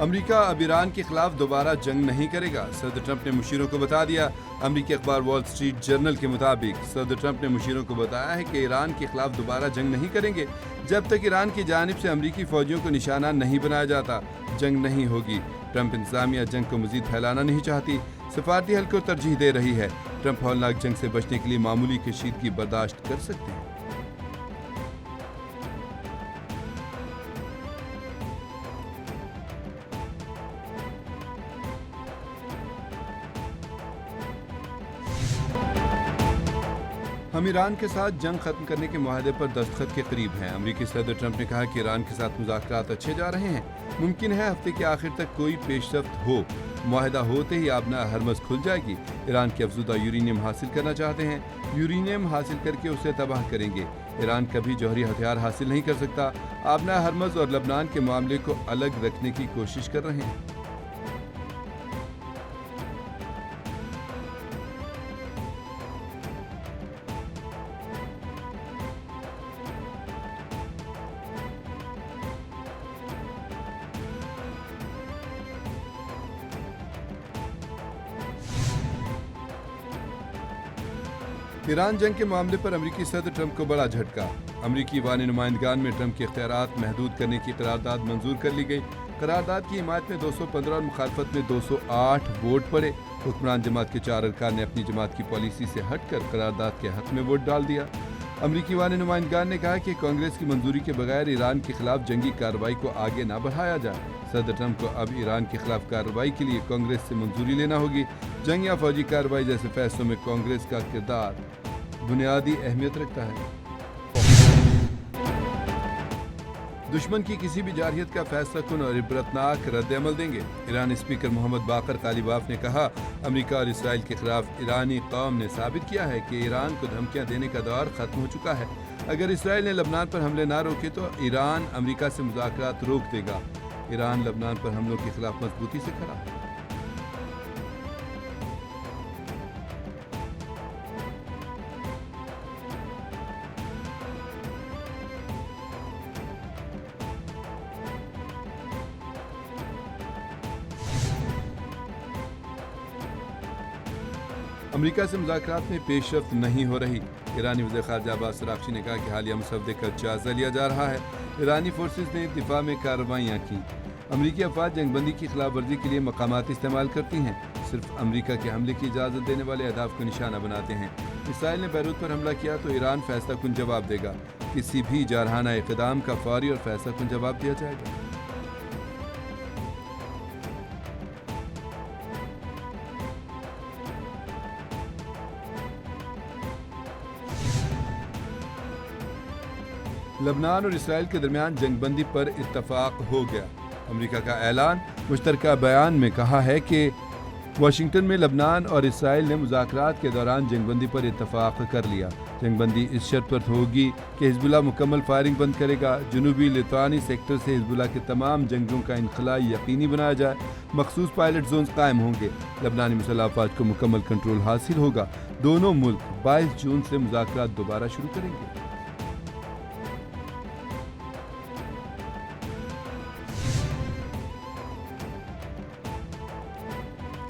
امریکہ اب ایران کے خلاف دوبارہ جنگ نہیں کرے گا، صدر ٹرمپ نے مشیروں کو بتا دیا۔ امریکی اخبار وال اسٹریٹ جرنل کے مطابق صدر ٹرمپ نے مشیروں کو بتایا ہے کہ ایران کے خلاف دوبارہ جنگ نہیں کریں گے جب تک ایران کی جانب سے امریکی فوجیوں کو نشانہ نہیں بنایا جاتا۔ جنگ نہیں ہوگی۔ ٹرمپ انتظامیہ جنگ کو مزید پھیلانا نہیں چاہتی، سفارتی حل کو ترجیح دے رہی ہے۔ ٹرمپ ہولناک جنگ سے بچنے کے لیے معمولی کشیدگی برداشت کر سکتے ہیں۔ ہم ایران کے ساتھ جنگ ختم کرنے کے معاہدے پر دستخط کے قریب ہیں۔ امریکی صدر ٹرمپ نے کہا کہ ایران کے ساتھ مذاکرات اچھے جا رہے ہیں، ممکن ہے ہفتے کے آخر تک کوئی پیش رفت ہو۔ معاہدہ ہوتے ہی آبنہ ہرمز کھل جائے گی۔ ایران کے افزودہ یورینیم حاصل کرنا چاہتے ہیں، یورینیم حاصل کر کے اسے تباہ کریں گے۔ ایران کبھی جوہری ہتھیار حاصل نہیں کر سکتا۔ آبنہ ہرمز اور لبنان کے معاملے کو الگ رکھنے کی کوشش کر رہے ہیں۔ ایران جنگ کے معاملے پر امریکی صدر ٹرمپ کو بڑا جھٹکا۔ امریکی ایوان نمائندگان میں ٹرمپ کے اختیارات محدود کرنے کی قرارداد منظور کر لی گئی۔ قرارداد کی حمایت میں 215 اور مخالفت میں 208 ووٹ پڑے۔ حکمران جماعت کے 4 ارکان نے اپنی جماعت کی پالیسی سے ہٹ کر قرارداد کے حق میں ووٹ ڈال دیا۔ امریکی ایوان نمائندگان نے کہا کہ کانگریس کی منظوری کے بغیر ایران کے خلاف جنگی کارروائی کو آگے نہ بڑھایا جائے۔ صدر ٹرمپ کو اب ایران کے خلاف کارروائی کے لیے کانگریس سے منظوری لینا ہوگی۔ جنگ یا فوجی کارروائی جیسے فیصلوں میں کانگریس کا کردار بنیادی اہمیت رکھتا ہے۔ دشمن کی کسی بھی جارحیت کا فیصلہ کن اور عبرتناک رد عمل دیں گے۔ ایرانی اسپیکر محمد باقر قالیباف نے کہا، امریکہ اور اسرائیل کے خلاف ایرانی قوم نے ثابت کیا ہے کہ ایران کو دھمکیاں دینے کا دور ختم ہو چکا ہے۔ اگر اسرائیل نے لبنان پر حملے نہ روکے تو ایران امریکہ سے مذاکرات روک دے گا۔ ایران لبنان پر حملوں کے خلاف مضبوطی سے کھڑا ہے۔ امریکہ سے مذاکرات میں پیش رفت نہیں ہو رہی۔ ایرانی وزیر خارجہ عباس عراقچی نے کہا کہ حالیہ مسودے کا جائزہ لیا جا رہا ہے۔ ایرانی فورسز نے دفاع میں کارروائیاں کی۔ امریکی افواج جنگ بندی کی خلاف ورزی کے لیے مقامات استعمال کرتی ہیں، صرف امریکہ کے حملے کی اجازت دینے والے اہداف کو نشانہ بناتے ہیں۔ اسرائیل نے بیروت پر حملہ کیا تو ایران فیصلہ کن جواب دے گا۔ کسی بھی جارحانہ اقدام کا فوری اور فیصلہ کن جواب دیا جائے گا۔ لبنان اور اسرائیل کے درمیان جنگ بندی پر اتفاق ہو گیا۔ امریکہ کا اعلان۔ مشترکہ بیان میں کہا ہے کہ واشنگٹن میں لبنان اور اسرائیل نے مذاکرات کے دوران جنگ بندی پر اتفاق کر لیا۔ جنگ بندی اس شرط پر ہوگی کہ حزب اللہ مکمل فائرنگ بند کرے گا، جنوبی لتوانی سیکٹر سے حزب اللہ کے تمام جنگجوؤں کا انخلاء یقینی بنایا جائے، مخصوص پائلٹ زونز قائم ہوں گے، لبنانی مسلح افواج کو مکمل کنٹرول حاصل ہوگا۔ دونوں ملک 22 جون سے مذاکرات دوبارہ شروع کریں گے۔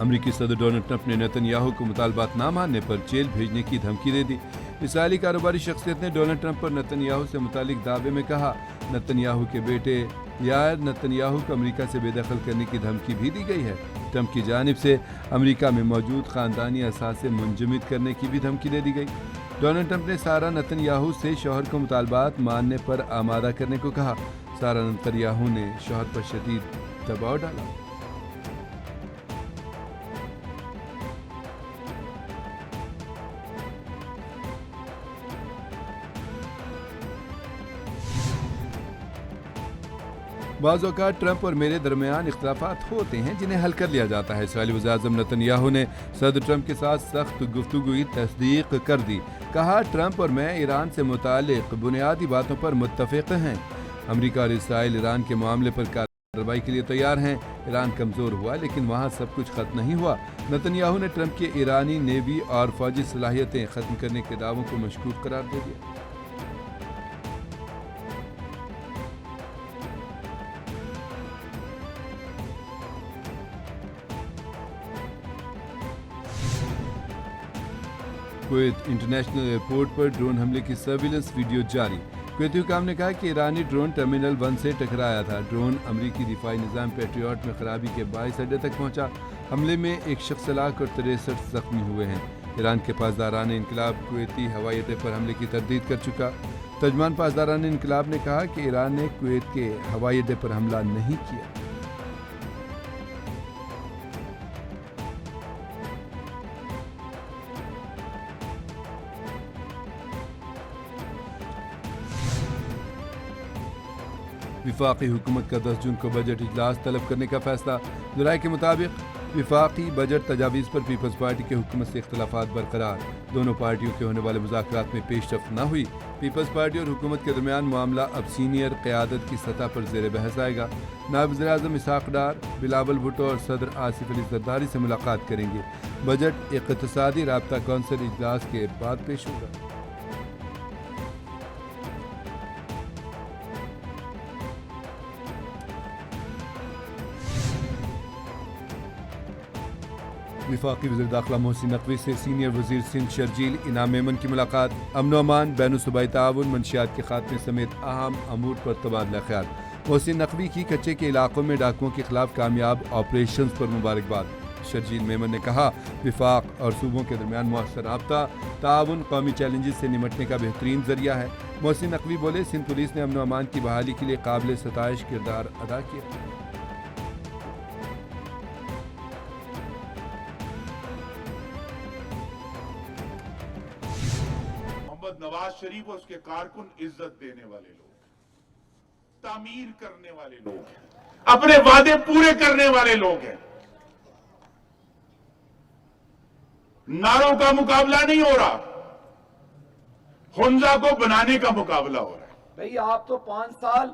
امریکی صدر ڈونلڈ ٹرمپ نے نیتن یاہو کو مطالبات نہ ماننے پر جیل بھیجنے کی دھمکی دے دی۔ اسرائیلی کاروباری شخصیت نے ڈونلڈ ٹرمپ پر نیتن یاہو سے متعلق دعوے میں کہا، نیتن یاہو کے بیٹے یائر نیتن یاہو کو امریکہ سے بے دخل کرنے کی دھمکی بھی دی گئی ہے۔ ٹرمپ کی جانب سے امریکہ میں موجود خاندانی اثاثے منجمد کرنے کی بھی دھمکی دے دی گئی۔ ڈونلڈ ٹرمپ نے سارا نیتن یاہو سے شوہر کو مطالبات ماننے پر آمادہ کرنے کو کہا۔ سارا نیتن یاہو نے شوہر پر شدید دباؤ ڈالا۔ بعض اوقات ٹرمپ اور میرے درمیان اختلافات ہوتے ہیں جنہیں حل کر لیا جاتا ہے۔ اسرائیلی وزیر اعظم نیتن یاہو نے صدر ٹرمپ کے ساتھ سخت گفتگو کی تصدیق کر دی۔ کہا، ٹرمپ اور میں ایران سے متعلق بنیادی باتوں پر متفق ہیں۔ امریکہ اور اسرائیل ایران کے معاملے پر کارروائی کے لیے تیار ہیں۔ ایران کمزور ہوا لیکن وہاں سب کچھ ختم نہیں ہوا۔ نیتن یاہو نے ٹرمپ کے ایرانی نیوی اور فوجی صلاحیتیں ختم کرنے کے دعووں کو مشکوک قرار دے دیا۔ کویت انٹرنیشنل ایئرپورٹ پر ڈرون حملے کی سرویلنس ویڈیو جاری۔ کویتی حکام نے کہا کہ ایرانی ڈرون ٹرمینل 1 سے ٹکرایا تھا۔ ڈرون امریکی دفاعی نظام پیٹریوٹ میں خرابی کے باعث اڈے تک پہنچا۔ حملے میں ایک شخص ہلاک اور 63 زخمی ہوئے ہیں۔ ایران کے پاسداران انقلاب کویتی ہوائی اڈے پر حملے کی تردید کر چکا۔ ترجمان پاسداران انقلاب نے کہا کہ ایران نے کویت کے ہوائی اڈے پر حملہ نہیں کیا۔ وفاقی حکومت کا 10 جون کو بجٹ اجلاس طلب کرنے کا فیصلہ۔ ذرائع کے مطابق وفاقی بجٹ تجاویز پر پیپلز پارٹی کی حکومت سے اختلافات برقرار۔ دونوں پارٹیوں کے ہونے والے مذاکرات میں پیش رفت نہ ہوئی۔ پیپلز پارٹی اور حکومت کے درمیان معاملہ اب سینئر قیادت کی سطح پر زیر بحث آئے گا۔ نائب وزیر اعظم اسحاق ڈار، بلاول بھٹو اور صدر آصف علی زرداری سے ملاقات کریں گے۔ بجٹ اقتصادی رابطہ کونسل اجلاس کے بعد پیش ہوگا۔ وفاقی وزیر داخلہ محسن نقوی سے سینئر وزیر سندھ شرجیل انعام میمن کی ملاقات۔ امن و امان، بین الصوبائی تعاون، منشیات کے خاتمے سمیت اہم امور پر تبادلہ خیال۔ محسن نقوی کی کچے کے علاقوں میں ڈاکوؤں کے خلاف کامیاب آپریشنز پر مبارکباد۔ شرجیل میمن نے کہا وفاق اور صوبوں کے درمیان مؤثر رابطہ تعاون قومی چیلنجز سے نمٹنے کا بہترین ذریعہ ہے۔ محسن نقوی بولے سندھ پولیس نے امن و امان کی بحالی کے لیے قابل ستائش کردار ادا کیا۔ نواز شریف اور اس کے کارکن عزت دینے والے لوگ، تعمیر کرنے والے لوگ ہیں، اپنے وعدے پورے کرنے والے لوگ ہیں۔ نعروں کا مقابلہ نہیں ہو رہا، خنزہ کو بنانے کا مقابلہ ہو رہا ہے۔ بھئی آپ تو 5 سال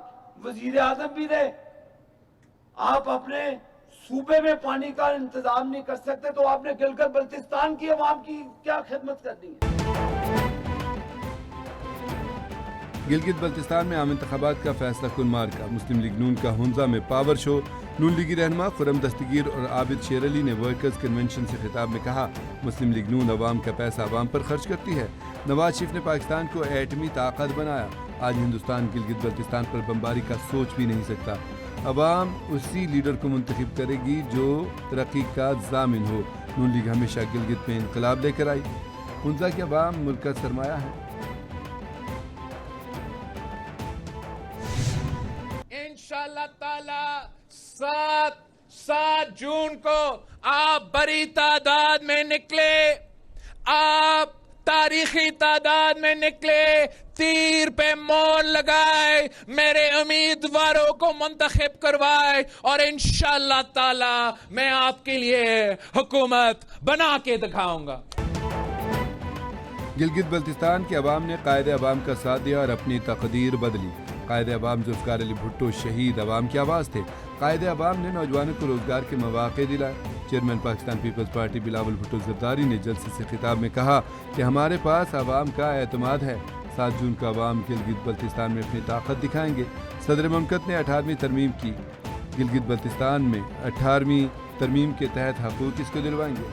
وزیر اعظم بھی رہے، آپ اپنے صوبے میں پانی کا انتظام نہیں کر سکتے تو آپ نے گلگت بلتستان کی عوام کی کیا خدمت کرنی ہے؟ گلگت بلتستان میں عام انتخابات کا فیصلہ کن مارکا۔ مسلم لیگ نون کا ہنزا میں پاور شو۔ نون لیگی رہنما خرم دستگیر اور عابد شیر علی نے ورکرز کنونشن سے خطاب میں کہا مسلم لیگ نون عوام کا پیسہ عوام پر خرچ کرتی ہے۔ نواز شریف نے پاکستان کو ایٹمی طاقت بنایا۔ آج ہندوستان گلگت بلتستان پر بمباری کا سوچ بھی نہیں سکتا۔ عوام اسی لیڈر کو منتخب کرے گی جو ترقی کا ضامن ہو۔ نون لیگ ہمیشہ گلگت میں انقلاب لے کر آئی۔ ہنزا کے عوام ملک کا سرمایہ ہے۔ انشاءاللہ تعالی 7 جون کو آپ بڑی تعداد میں نکلے، آپ تاریخی تعداد میں نکلے، تیر پہ مور لگائے، میرے امیدواروں کو منتخب کروائے اور انشاءاللہ تعالی میں آپ کے لیے حکومت بنا کے دکھاؤں گا۔ گلگت بلتستان کے عوام نے قائد عوام کا ساتھ دیا اور اپنی تقدیر بدلی۔ قائد عوام ذوالفقار علی بھٹو شہید عوام کی آواز تھے۔ قائد عوام نے نوجوانوں کو روزگار کے مواقع دلائے۔ چیئرمین پاکستان پیپلز پارٹی بلاول بھٹو زرداری نے جلسے سے خطاب میں کہا کہ ہمارے پاس عوام کا اعتماد ہے۔ 7 جون کو عوام گلگت بلتستان میں اپنی طاقت دکھائیں گے۔ صدر مملکت نے 18ویں ترمیم کی۔ گلگت بلتستان میں 18ویں ترمیم کے تحت حقوق کس کو دلوائیں گے؟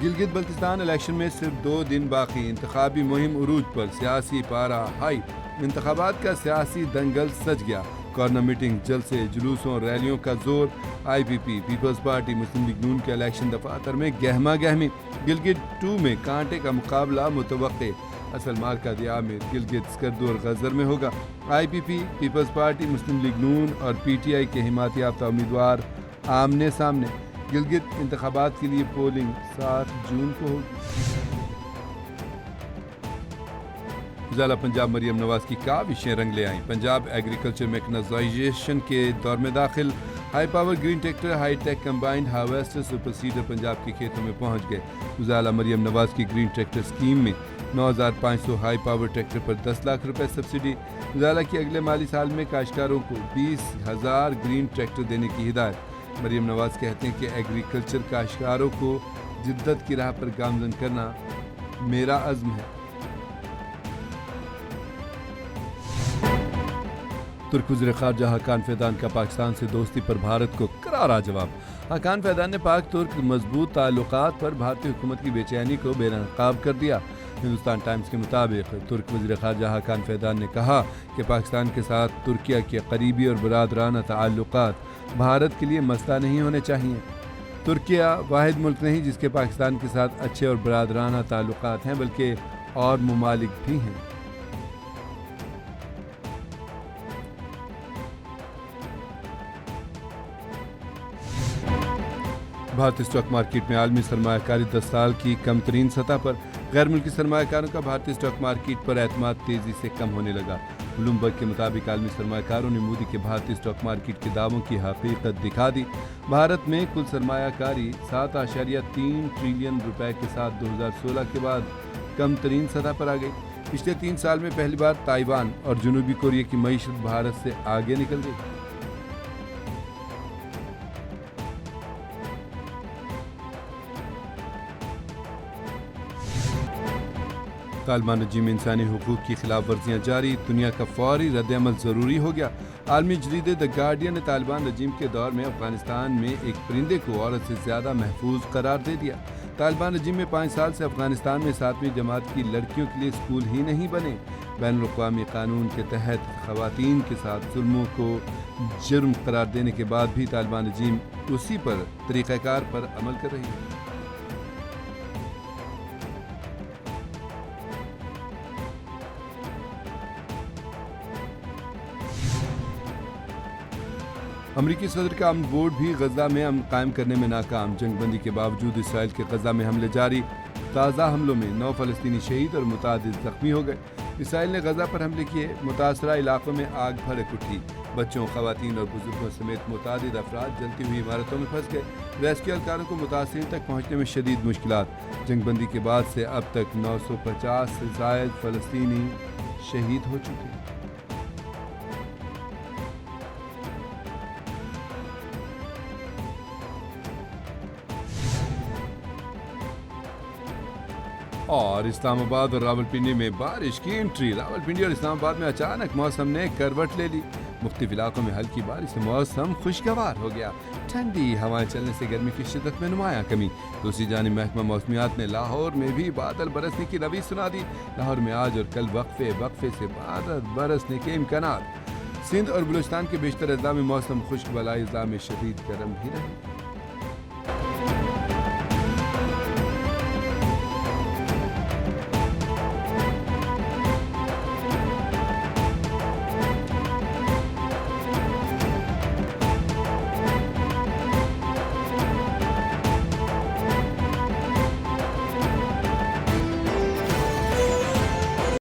گلگت بلتستان الیکشن میں صرف 2 دن باقی۔ انتخابی مہم عروج پر، سیاسی پارہ ہائی۔ انتخابات کا سیاسی دنگل سج گیا۔ کارنر میٹنگ، جلسے، جلوسوں اور ریلیوں کا زور۔ آئی پی پی، پیپلز پارٹی، مسلم لیگ نون کے الیکشن دفاتر میں گہما گہمی۔ گلگت 2 میں کانٹے کا مقابلہ متوقع۔ اصل مارکہ دیامر گلگت، سکردو اور غزر میں ہوگا۔ آئی پی پی، پیپلز پارٹی، مسلم لیگ نون اور پی ٹی آئی کے حمایت یافتہ امیدوار آمنے سامنے۔ گلگت انتخابات کے لیے پولنگ 7 جون کو ہوگی۔ ضلع پنجاب مریم نواز کی کاوشیں رنگ لے آئیں۔ پنجاب ایگریکلچر میکنائزیشن کے دور میں داخل۔ High power green tractor, high tech combined harvester, super cedar Punjab کے کھیتوں میں پہنچ گئے۔ ضلع مریم نواز کی گرین ٹریکٹر اسکیم میں 9500 ہائی پاور ٹریکٹر پر 10 لاکھ روپے سبسڈی۔ ضلع کی اگلے مالی سال میں کاشتکاروں کو 20,000 گرین ٹریکٹر دینے کی ہدایت۔ مریم نواز کہتے ہیں کہ ایگریکلچر کاشتکاروں کو جدت کی راہ پر گامزن کرنا میرا عزم ہے۔ ترک وزیر خارجہ حقان فیدان کا پاکستان سے دوستی پر بھارت کو کرارا جواب۔ حقان فیدان نے پاک ترک مضبوط تعلقات پر بھارتی حکومت کی بے چینی کو بے نقاب کر دیا۔ ہندوستان ٹائمز کے مطابق ترک وزیر خارجہ حقان فیدان نے کہا کہ پاکستان کے ساتھ ترکیہ کے قریبی اور برادرانہ تعلقات بھارت کے لیے مسئلہ نہیں ہونے چاہیے۔ ترکیہ واحد ملک نہیں جس کے پاکستان کے ساتھ اچھے اور برادرانہ تعلقات ہیں، بلکہ اور ممالک بھی ہیں۔ بھارتی اسٹاک مارکیٹ میں عالمی سرمایہ کاری 10 سال کی کم ترین سطح پر، غیر ملکی سرمایہ کاروں کا بھارتی اسٹاک مارکیٹ پر اعتماد تیزی سے کم ہونے لگا۔ بلومبرگ کے مطابق عالمی سرمایہ کاروں نے مودی کے بھارتی اسٹاک مارکیٹ کے دعووں کی حقیقت دکھا دی۔ بھارت میں کل سرمایہ کاری 7.3 ٹریلین روپے کے ساتھ 2016 کے بعد کم ترین سطح پر آ گئی۔ پچھلے 3 سال میں پہلی بار تائیوان اور جنوبی کوریا کی معیشت بھارت سے آگے نکل گئی۔ طالبان رجیم میں انسانی حقوق کی خلاف ورزیاں جاری، دنیا کا فوری رد عمل ضروری ہو گیا۔ عالمی جریدے دی گارڈین نے طالبان رجیم کے دور میں افغانستان میں ایک پرندے کو عورت سے زیادہ محفوظ قرار دے دیا۔ طالبان رجیم میں 5 سال سے افغانستان میں 7ویں جماعت کی لڑکیوں کے لیے اسکول ہی نہیں بنے۔ بین الاقوامی قانون کے تحت خواتین کے ساتھ ظلموں کو جرم قرار دینے کے بعد بھی طالبان رجیم اسی پر طریقہ کار پر عمل کر رہی ہے۔ امریکی صدر کا امن بورڈ بھی غزہ میں امن قائم کرنے میں ناکام۔ جنگ بندی کے باوجود اسرائیل کے غزہ میں حملے جاری، تازہ حملوں میں 9 فلسطینی شہید اور متعدد زخمی ہو گئے۔ اسرائیل نے غزہ پر حملے کیے، متاثرہ علاقوں میں آگ بھڑک اٹھی، بچوں، خواتین اور بزرگوں سمیت متعدد افراد جلتی ہوئی عمارتوں میں پھنس گئے۔ ریسکیو اہلکاروں کو متاثرین تک پہنچنے میں شدید مشکلات۔ جنگ بندی کے بعد سے اب تک 950 سے زائد فلسطینی شہید ہو چکے ہیں۔ اور اسلام آباد اور راولپنڈی میں بارش کی انٹری۔ راولپنڈی اور اسلام آباد میں اچانک موسم نے کروٹ لے لی۔ مختلف علاقوں میں ہلکی بارش سے موسم خوشگوار ہو گیا۔ ٹھنڈی ہوائیں چلنے سے گرمی کی شدت میں نمایاں کمی۔ دوسری جانب محکمہ موسمیات نے لاہور میں بھی بادل برسنے کی روی سنا دی۔ لاہور میں آج اور کل وقفے سے بادل برسنے کے امکانات۔ سندھ اور بلوچستان کے بیشتر اضلاع میں موسم خشک، بالائی اضلاع میں شدید گرم بھی رہے۔